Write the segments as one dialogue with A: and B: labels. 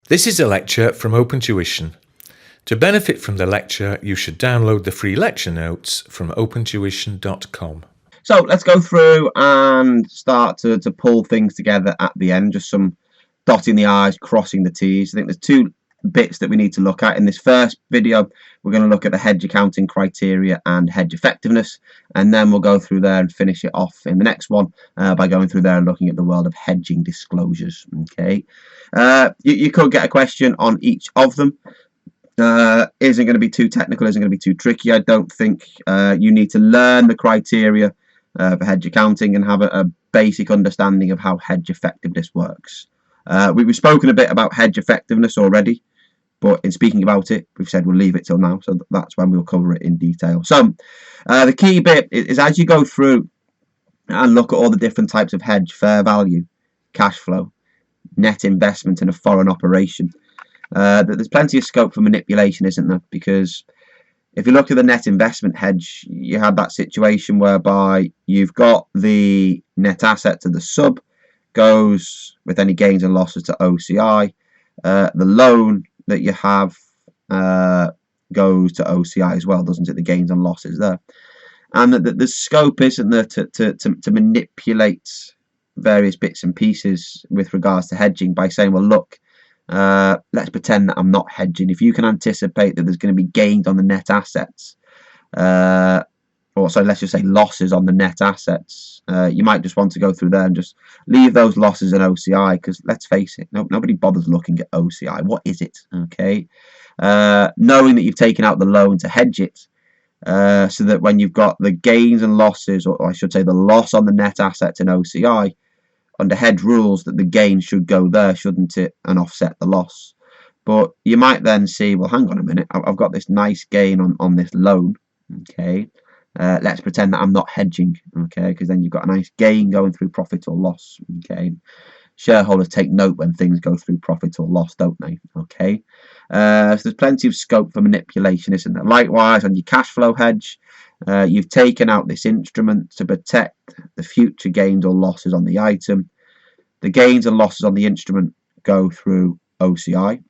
A: This is a lecture from OpenTuition. To benefit from the lecture, you should download the free lecture notes from opentuition.com.
B: So let's go through and start to pull things together at the end, just some dotting the I's, crossing the T's. I think there's two bits that we need to look at. In this first video, we're going to look at the hedge accounting criteria and hedge effectiveness, and then we'll go through there and finish it off in the next one by going through there and looking at the world of hedging disclosures. Okay, you could get a question on each of them. Isn't going to be too technical, isn't going to be too tricky. I don't think you need to learn the criteria for hedge accounting and have a basic understanding of how hedge effectiveness works. We've spoken a bit about hedge effectiveness already, but in speaking about it, we've said we'll leave it till now, so that's when we'll cover it in detail. So the key bit is as you go through and look at all the different types of hedge, fair value, cash flow, net investment in a foreign operation, that there's plenty of scope for manipulation, isn't there? Because if you look at the net investment hedge, you have that situation whereby you've got the net asset to the sub, goes with any gains and losses to OCI. The loan that you have goes to OCI as well, doesn't it? The gains and losses there. And the scope, isn't there, to manipulate various bits and pieces with regards to hedging by saying, well, look, let's pretend that I'm not hedging. If you can anticipate that there's going to be gains on the net assets, or so let's just say losses on the net assets, you might just want to go through there and just leave those losses in OCI, because let's face it, nobody bothers looking at OCI. What is it? Okay, knowing that you've taken out the loan to hedge it, so that when you've got the gains and losses, or I should say the loss on the net assets in OCI, under hedge rules, that the gain should go there, shouldn't it, and offset the loss. But you might then see, well, hang on a minute, I've got this nice gain on this loan. Okay, let's pretend that I'm not hedging. Okay, because then you've got a nice gain going through profit or loss. Okay, shareholders take note when things go through profit or loss, don't they? Okay, so there's plenty of scope for manipulation, isn't there? Likewise, on your cash flow hedge, you've taken out this instrument to protect the future gains or losses on the item. The gains and losses on the instrument go through OCI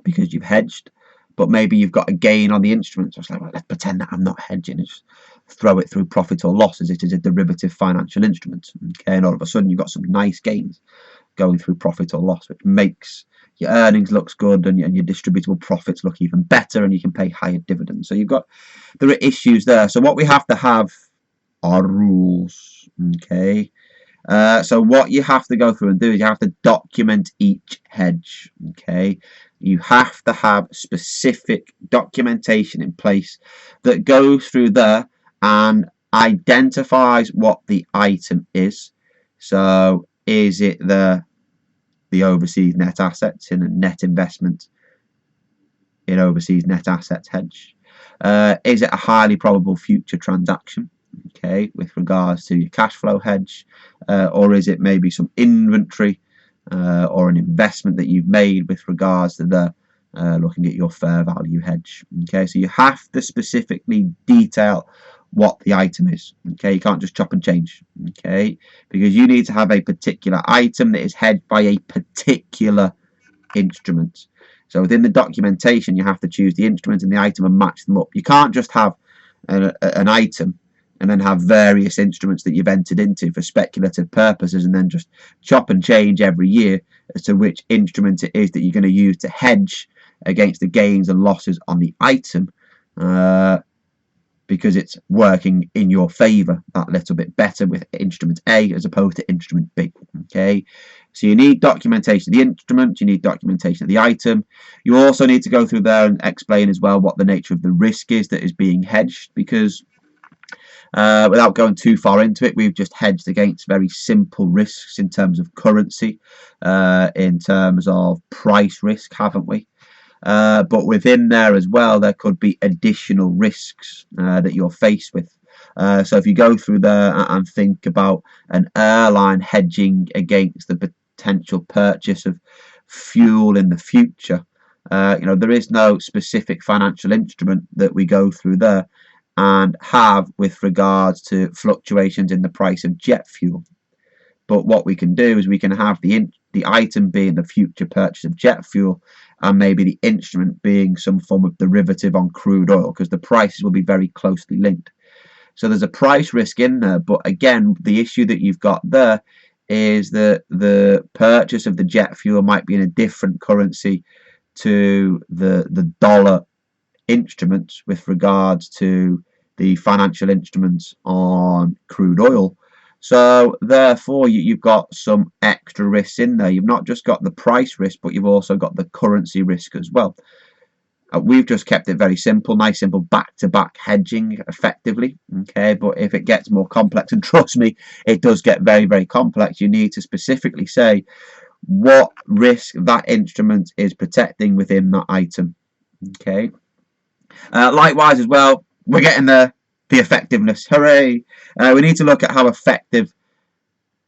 B: because you've hedged, but maybe you've got a gain on the instrument. So it's like, well, let's pretend that I'm not hedging and just throw it through profit or loss as it is a derivative financial instrument. Okay, and all of a sudden you've got some nice gains going through profit or loss, which makes your earnings looks good and your distributable profits look even better, and you can pay higher dividends. So there are issues there. So what we have to have are rules. Okay, so what you have to go through and do is you have to document each hedge. Okay, you have to have specific documentation in place that goes through there and identifies what the item is. So is it the overseas net assets in a net investment in overseas net assets hedge? Is it a highly probable future transaction, okay, with regards to your cash flow hedge, or is it maybe some inventory or an investment that you've made with regards to the looking at your fair value hedge? Okay, so you have to specifically detail what the item is. Okay, you can't just chop and change. Okay, because you need to have a particular item that is hedged by a particular instrument. So within the documentation, you have to choose the instrument and the item and match them up. You can't just have an item and then have various instruments that you've entered into for speculative purposes and then just chop and change every year as to which instrument it is that you're going to use to hedge against the gains and losses on the item, because it's working in your favor that little bit better with instrument A as opposed to instrument B. Okay, so you need documentation of the instrument, you need documentation of the item. You also need to go through there and explain as well what the nature of the risk is that is being hedged, because without going too far into it, we've just hedged against very simple risks in terms of currency, in terms of price risk, haven't we? But within there as well, there could be additional risks that you're faced with. So if you go through there and think about an airline hedging against the potential purchase of fuel in the future, there is no specific financial instrument that we go through there and have with regards to fluctuations in the price of jet fuel. But what we can do is we can have the the item being the future purchase of jet fuel, and maybe the instrument being some form of derivative on crude oil, because the prices will be very closely linked. So there's a price risk in there, but again, the issue that you've got there is that the purchase of the jet fuel might be in a different currency to the dollar instruments with regards to the financial instruments on crude oil. So therefore you've got some extra risks in there. You've not just got the price risk, but you've also got the currency risk as well. We've just kept it very simple, nice simple back-to-back hedging effectively, okay? But if it gets more complex, and trust me, it does get very, very complex, you need to specifically say what risk that instrument is protecting within that item, okay? Likewise as well, we're getting the effectiveness, hooray! We need to look at how effective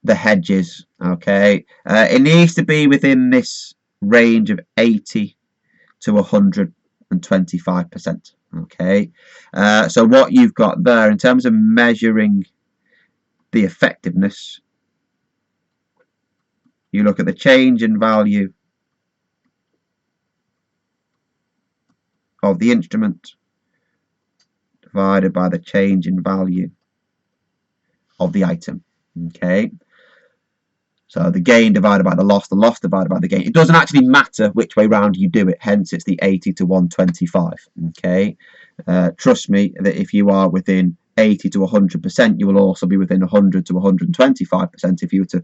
B: the hedge is, okay? It needs to be within this range of 80 to 125%, okay? So what you've got there in terms of measuring the effectiveness, you look at the change in value of the instrument divided by the change in value of the item, okay? So the gain divided by the loss divided by the gain. It doesn't actually matter which way round you do it, hence it's the 80 to 125, okay? Trust me that if you are within 80 to 100%, you will also be within 100 to 125% if you were to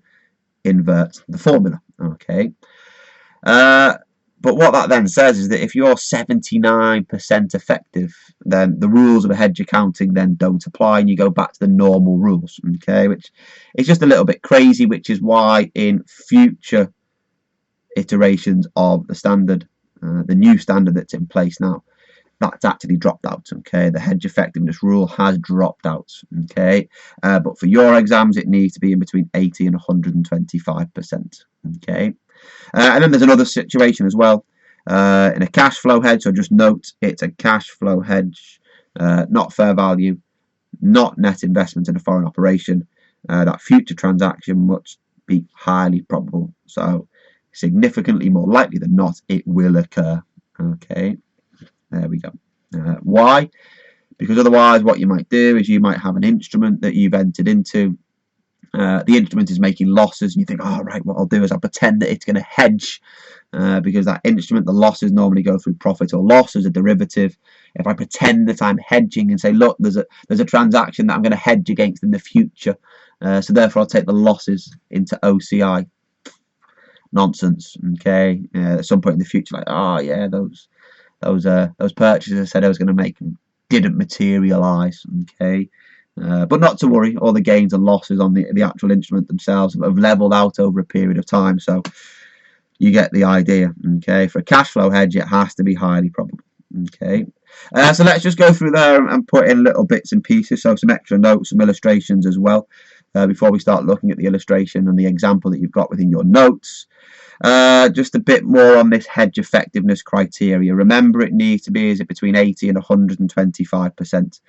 B: invert the formula, okay? But what that then says is that if you're 79% effective, then the rules of a hedge accounting then don't apply and you go back to the normal rules, okay? Which is just a little bit crazy, which is why in future iterations of the standard, the new standard that's in place now, that's actually dropped out, okay? The hedge effectiveness rule has dropped out, okay? But for your exams, it needs to be in between 80 and 125%, okay? And then there's another situation as well in a cash flow hedge. So just note it's a cash flow hedge, not fair value, not net investment in a foreign operation. That future transaction must be highly probable. So significantly more likely than not, it will occur. Okay, there we go. Why? Because otherwise what you might do is you might have an instrument that you've entered into. The instrument is making losses and you think, oh right, what I'll do is I'll pretend that it's going to hedge because that instrument, the losses normally go through profit or loss as a derivative. If I pretend that I'm hedging and say, look, there's a transaction that I'm going to hedge against in the future, so therefore I'll take the losses into OCI. Nonsense, okay? At some point in the future, like, oh yeah, those purchases I said I was going to make didn't materialize, okay? But not to worry, all the gains and losses on the actual instrument themselves have leveled out over a period of time, so you get the idea, okay? For a cash flow hedge, it has to be highly probable, okay? So let's just go through there and put in little bits and pieces, so some extra notes, some illustrations as well, before we start looking at the illustration and the example that you've got within your notes. Just a bit more on this hedge effectiveness criteria. Remember, it needs to be between 80 and 125%.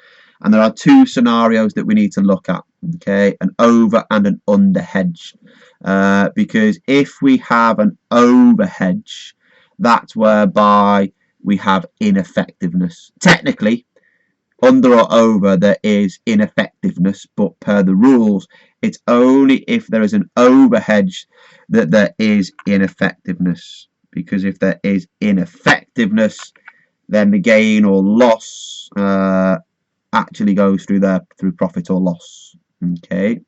B: And there are two scenarios that we need to look at, okay? An over and an under hedge. Because if we have an over hedge, that's whereby we have ineffectiveness. Technically, under or over, there is ineffectiveness, but per the rules, it's only if there is an over hedge that there is ineffectiveness. Because if there is ineffectiveness, then the gain or loss actually goes through profit or loss, okay?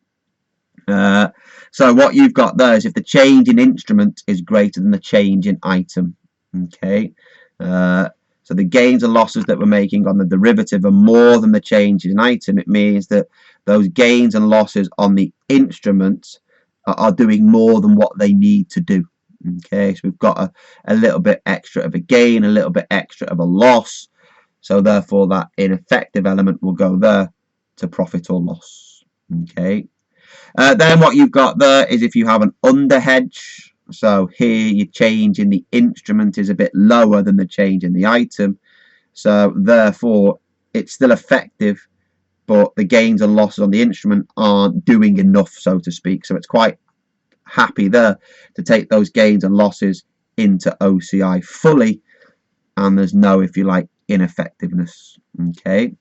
B: So what you've got there is if the change in instrument is greater than the change in item, okay? So the gains and losses that we're making on the derivative are more than the change in item. It means that those gains and losses on the instrument are doing more than what they need to do, okay? So we've got a little bit extra of a gain, a little bit extra of a loss. So therefore that ineffective element will go there to profit or loss, okay? Then what you've got there is if you have an under hedge, so here your change in the instrument is a bit lower than the change in the item, so therefore it's still effective, but the gains and losses on the instrument aren't doing enough, so to speak. So it's quite happy there to take those gains and losses into OCI fully, and there's no, if you like, ineffectiveness. Okay,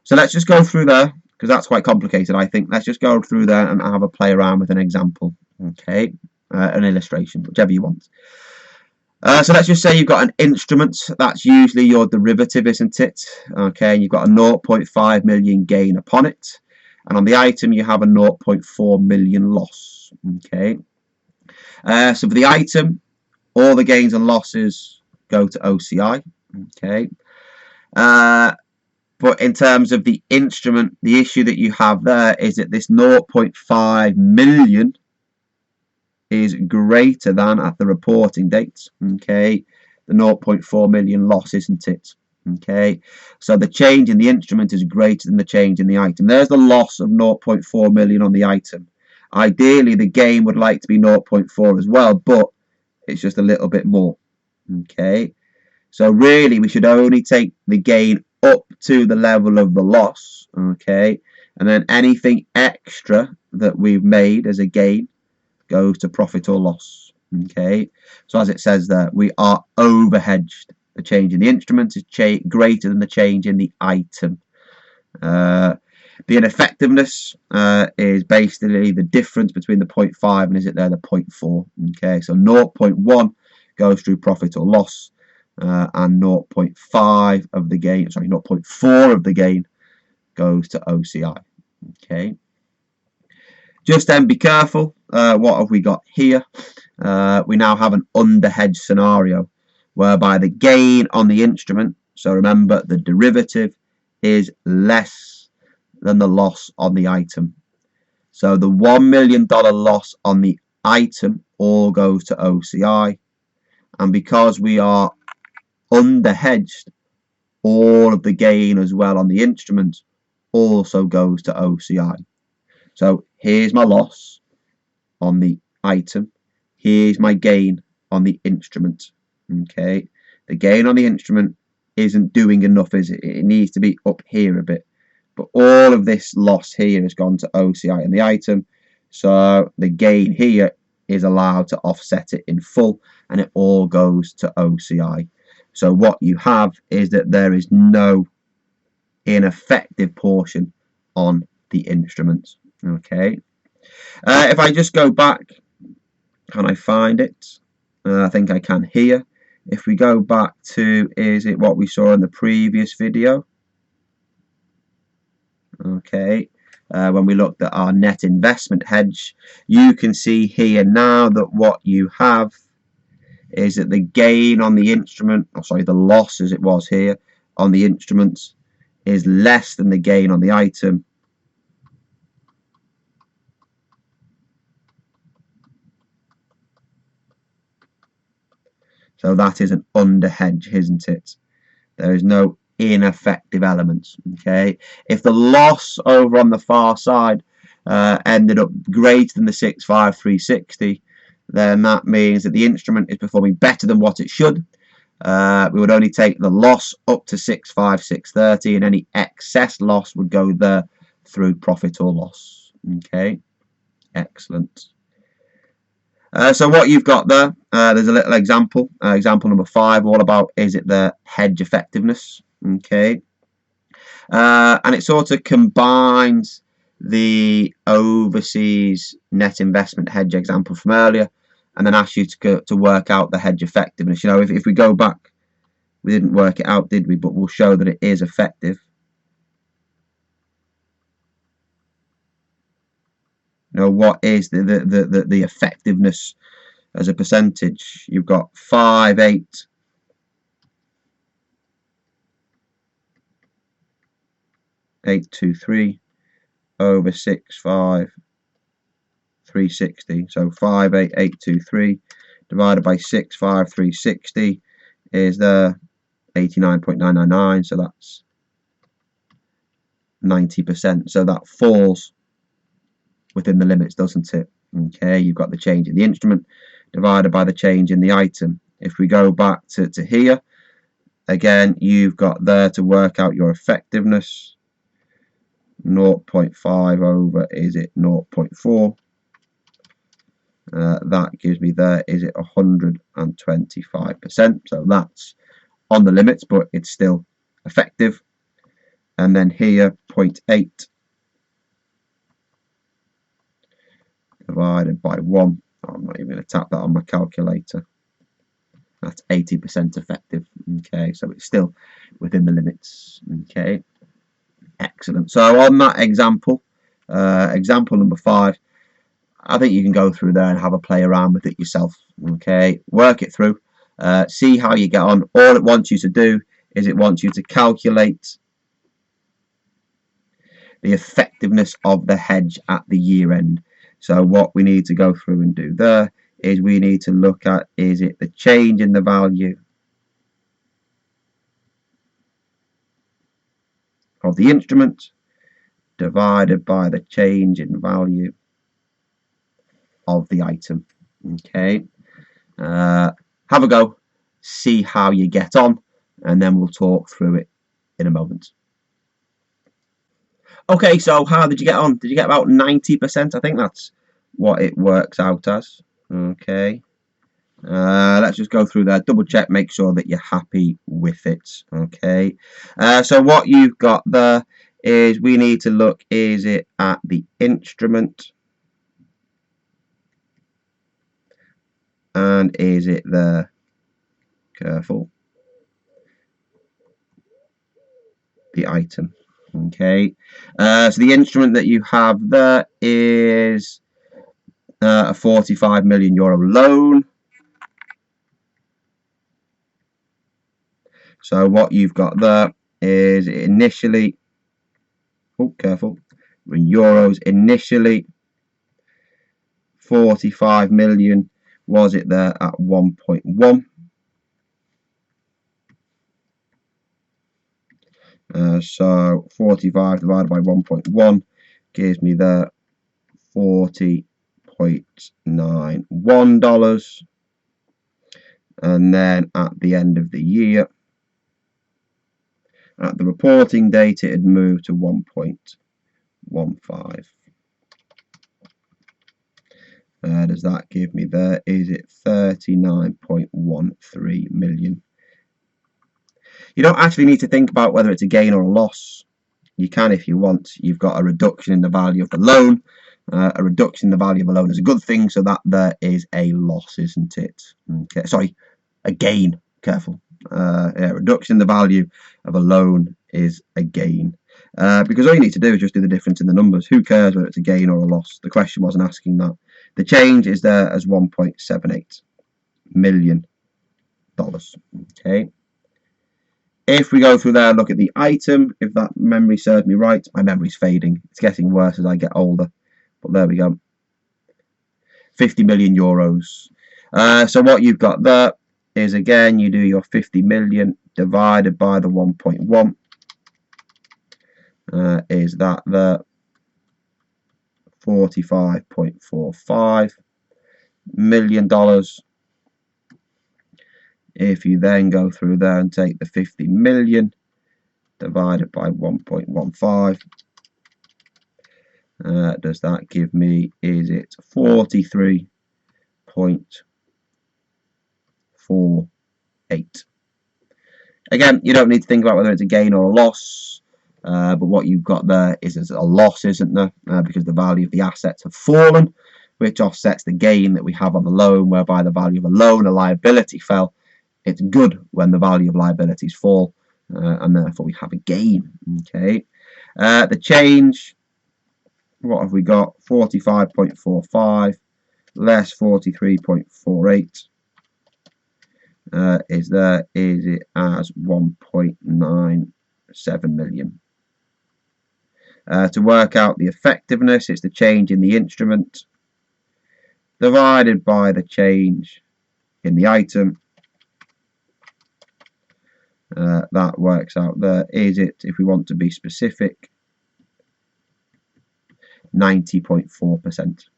B: so let's just go through there, because that's quite complicated, I think. Let's just go through there and have a play around with an example. Okay, an illustration, whichever you want. So let's just say you've got an instrument. That's usually your derivative, isn't it? Okay, and you've got a 0.5 million gain upon it, and on the item you have a 0.4 million loss. Okay, so for the item, all the gains and losses go to OCI. Okay, but in terms of the instrument, the issue that you have there is that this 0.5 million is greater than at the reporting date. Okay, the 0.4 million loss, isn't it? Okay, so the change in the instrument is greater than the change in the item. There's the loss of 0.4 million on the item. Ideally, the gain would like to be 0.4 as well, but it's just a little bit more. Okay, so really we should only take the gain up to the level of the loss. Okay, and then anything extra that we've made as a gain goes to profit or loss. Okay, so as it says there, we are overhedged. The change in the instrument is greater than the change in the item. The ineffectiveness is basically the difference between the 0.5 and, is it there, the 0.4. Okay, so 0.1 goes through profit or loss, and 0.5 of the gain, sorry, 0.4 of the gain goes to OCI. Okay, just then be careful. What have we got here? We now have an underhedged scenario whereby the gain on the instrument, so remember the derivative, is less than the loss on the item. So the $1 million loss on the item all goes to OCI, and because we are underhedged, all of the gain as well on the instrument also goes to OCI. So here's my loss on the item, here's my gain on the instrument. Okay, the gain on the instrument isn't doing enough, is it? It needs to be up here a bit, but all of this loss here has gone to OCI in the item, so the gain here is allowed to offset it in full, and it all goes to OCI. So what you have is that there is no ineffective portion on the instrument. Okay, if I just go back, can I find it? I think I can here. If we go back to, is it what we saw in the previous video? Okay, when we looked at our net investment hedge, you can see here now that what you have is that the gain on the instrument, or sorry, the loss as it was here on the instruments, is less than the gain on the item. So that is an underhedge, isn't it? There is no ineffective elements. Okay, if the loss over on the far side ended up greater than the 65360, then that means that the instrument is performing better than what it should. We would only take the loss up to 65630, and any excess loss would go there through profit or loss. Okay, excellent. So what you've got there, there's a little example, example number 5, all about, is it the hedge effectiveness. Okay, and it sort of combines the overseas net investment hedge example from earlier, and then asks you to work out the hedge effectiveness. You know, if we go back, we didn't work it out, did we? But we'll show that it is effective. You know, what is the effectiveness as a percentage? You've got 5,823 over 65360. So 5,823 divided by 65360 is the 89.999. So that's 90%. So that falls within the limits, doesn't it? Okay, you've got the change in the instrument divided by the change in the item. If we go back to here, again, you've got there to work out your effectiveness. 0.5 over, is it 0.4? that gives me there, is it 125%? So that's on the limits, but it's still effective. And then here, 0.8 divided by 1. Oh, I'm not even going to tap that on my calculator. That's 80% effective. Okay, so it's still within the limits. Okay, excellent. So on that example, example number 5, I think you can go through there and have a play around with it yourself. Okay, work it through, see how you get on. All it wants you to do is it wants you to calculate the effectiveness of the hedge at the year end. So what we need to go through and do there is we need to look at, is it the change in the value of the instrument divided by the change in value of the item. Okay, have a go, see how you get on, and then we'll talk through it in a moment. Okay, so how did you get on? Did you get about 90%? I think that's what it works out as. Okay, let's just go through there, double check, make sure that you're happy with it. Okay, so what you've got there is we need to look, is it at the instrument, and is it there, careful, the item. Okay, so the instrument that you have there is a 45 million euro loan. So what you've got there is initially, oh careful, in euros, initially 45 million, was it there at 1.1. So 45 divided by 1.1 gives me there $40.91, and then at the end of the year, at the reporting date, it had moved to 1.15. Does that give me there, is it 39.13 million? You don't actually need to think about whether it's a gain or a loss. You can if you want. You've got a reduction in the value of the loan. A reduction in the value of a loan is a good thing, so that there is a loss, isn't it? Okay, sorry, a gain. Careful. Yeah, reduction in the value of a loan is a gain. Because all you need to do is just do the difference in the numbers. Who cares whether it's a gain or a loss? The question wasn't asking that. The change is there as $1.78 million. Okay. If we go through there and look at the item, if that memory serves me right, my memory's fading. It's getting worse as I get older. But there we go. 50 million euros. So what you've got there is, again, you do your 50 million divided by the 1.1. Is that the $45.45 million. If you then go through there and take the 50 million divided by 1.15, does that give me, is it 43.48? Again, you don't need to think about whether it's a gain or a loss, but what you've got there is a loss, isn't there? Because the value of the assets have fallen, which offsets the gain that we have on the loan, whereby the value of a loan, a liability, fell. It's good when the value of liabilities fall, and therefore we have a gain. Okay, the change, what have we got? 45.45 less 43.48 is there, is it as 1.97 million. To work out the effectiveness, it's the change in the instrument divided by the change in the item. That works out there, is it, if we want to be specific, 90.4%.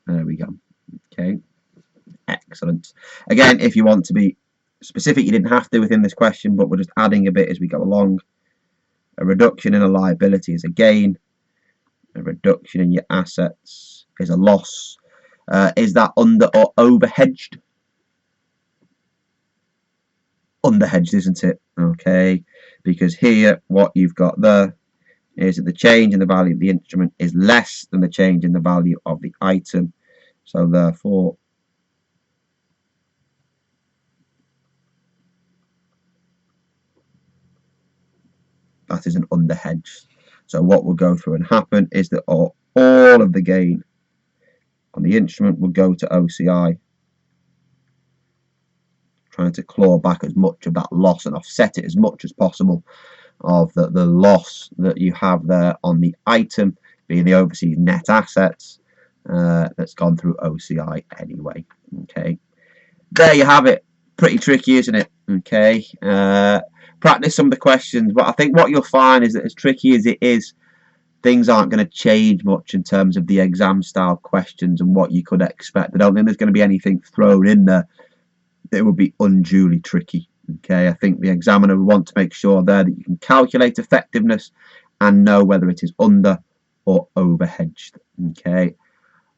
B: There we go. Okay, excellent. Again, if you want to be specific, you didn't have to within this question, but we're just adding a bit as we go along. A reduction in a liability is a gain. A reduction in your assets is a loss. Is that under or over hedged? Under hedged, isn't it? Okay, because here what you've got there is that the change in the value of the instrument is less than the change in the value of the item. So therefore, that is an under hedge. So what will go through and happen is that all of the gain on the instrument will go to OCI, trying to claw back as much of that loss and offset it as much as possible of the loss that you have there on the item, being the overseas net assets that's gone through OCI anyway. Okay, there you have it. Pretty tricky, isn't it? Okay, practice some of the questions, but I think what you'll find is that as tricky as it is, things aren't going to change much in terms of the exam style questions and what you could expect. I don't think there's going to be anything thrown in there that would be unduly tricky. Okay, I think the examiner will want to make sure there that you can calculate effectiveness and know whether it is under or over hedged. Okay,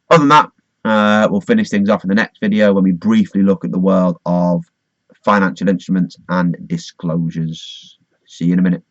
B: other than that, we'll finish things off in the next video when we briefly look at the world of financial instruments and disclosures. See you in a minute.